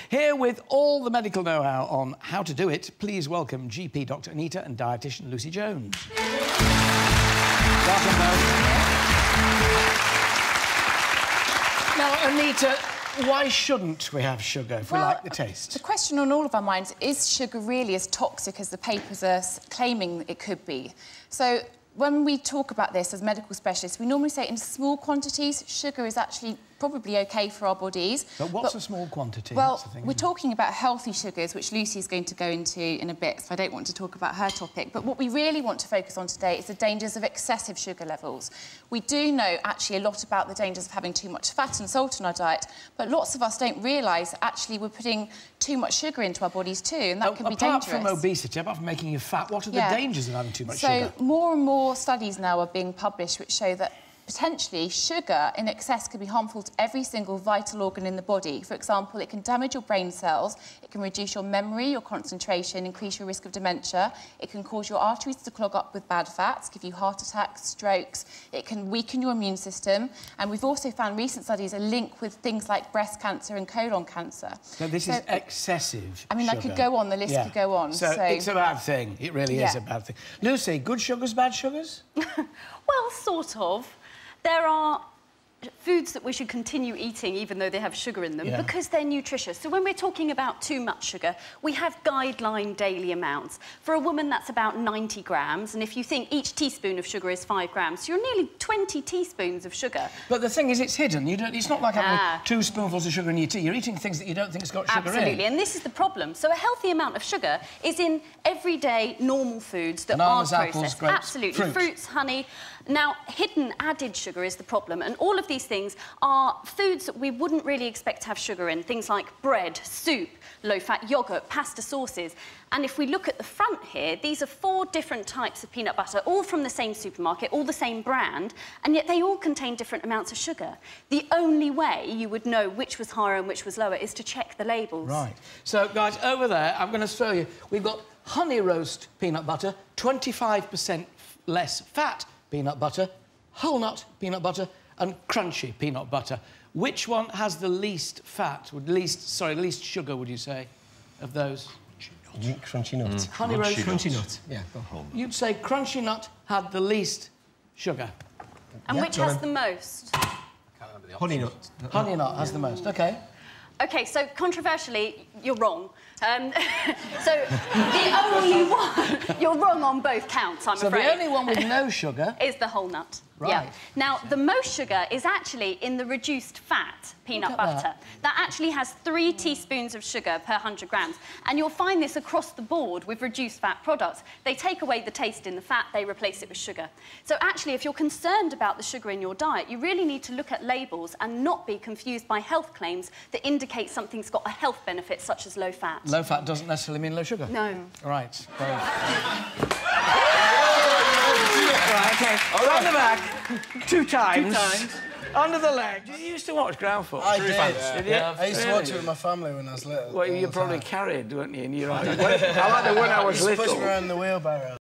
Here with all the medical know-how on how to do it, please welcome GP Dr Anita and Dietitian Lucy Jones. Welcome both. Now, Anita, why shouldn't we have sugar if we like the taste? The question on all of our minds is sugar really as toxic as the papers are claiming it could be? So when we talk about this as medical specialists, we normally say in small quantities, sugar is actually probably OK for our bodies. But what's a small quantity? Well, That's the thing, we're talking about healthy sugars, which Lucy is going to go into in a bit, so I don't want to talk about her topic. But what we really want to focus on today is the dangers of excessive sugar levels. We do know, actually, a lot about the dangers of having too much fat and salt in our diet, but lots of us don't realise, actually, we're putting too much sugar into our bodies too, and that can be dangerous. Apart from obesity, apart from making you fat, what are the dangers of having too much sugar? So more and more studies now are being published which show that potentially sugar in excess can be harmful to every single vital organ in the body. For example, it can damage your brain cells, it can reduce your memory, your concentration, increase your risk of dementia, it can cause your arteries to clog up with bad fats, give you heart attacks, strokes, it can weaken your immune system, and we've also found recent studies a link with things like breast cancer and colon cancer. So this is excessive I mean, sugar. I could go on, the list could go on. So it's a bad thing, it really is a bad thing. Lucy, good sugars, bad sugars? Well, sort of. There are foods that we should continue eating even though they have sugar in them because they're nutritious. So when we're talking about too much sugar, we have guideline daily amounts. For a woman, that's about 90 grams, and if you think each teaspoon of sugar is 5 grams, you're nearly 20 teaspoons of sugar. But the thing is, it's hidden. It's not like having 2 spoonfuls of sugar in your tea. You're eating things that you don't think has got sugar in. Absolutely, and this is the problem. So a healthy amount of sugar is in everyday, normal foods that aren't processed. Apples, grapes, absolutely, fruits, honey. Now, hidden added sugar is the problem, and all of these things are foods that we wouldn't really expect to have sugar in, things like bread, soup, low-fat yoghurt, pasta sauces. And if we look at the front here, these are 4 different types of peanut butter, all from the same supermarket, all the same brand, and yet they all contain different amounts of sugar. The only way you would know which was higher and which was lower is to check the labels. Right. So, guys, over there, I'm going to show you, we've got honey roast peanut butter, 25% less fat peanut butter, whole nut peanut butter, and crunchy peanut butter. Which one has the least fat, least sugar, would you say, of those? Crunchy nut. Honey roast crunchy nut. Yeah. You'd say crunchy nut had the least sugar. And which has the most? Honey nut. Honey nut has the most. OK. OK, so controversially, you're wrong. So the only one... You're wrong on both counts, I'm afraid. So the only one with no sugar... is the whole nut. Right. Yeah. Now, the most sugar is actually in the reduced fat peanut butter. That actually has 3 teaspoons of sugar per 100 grams. And you'll find this across the board with reduced fat products. They take away the taste in the fat, they replace it with sugar. So actually, if you're concerned about the sugar in your diet, you really need to look at labels and not be confused by health claims that indicate something's got a health benefit, such as low fat. Low fat doesn't necessarily mean low sugar? No. Right. Right, OK. From the back, 2 times. 2 times. Under the leg. You used to watch Ground Force? I did. Did you? I used to watch it with my family when I was little. Well, you probably carried, weren't you? And you're right. I like the one I was little. Push me around the wheelbarrow.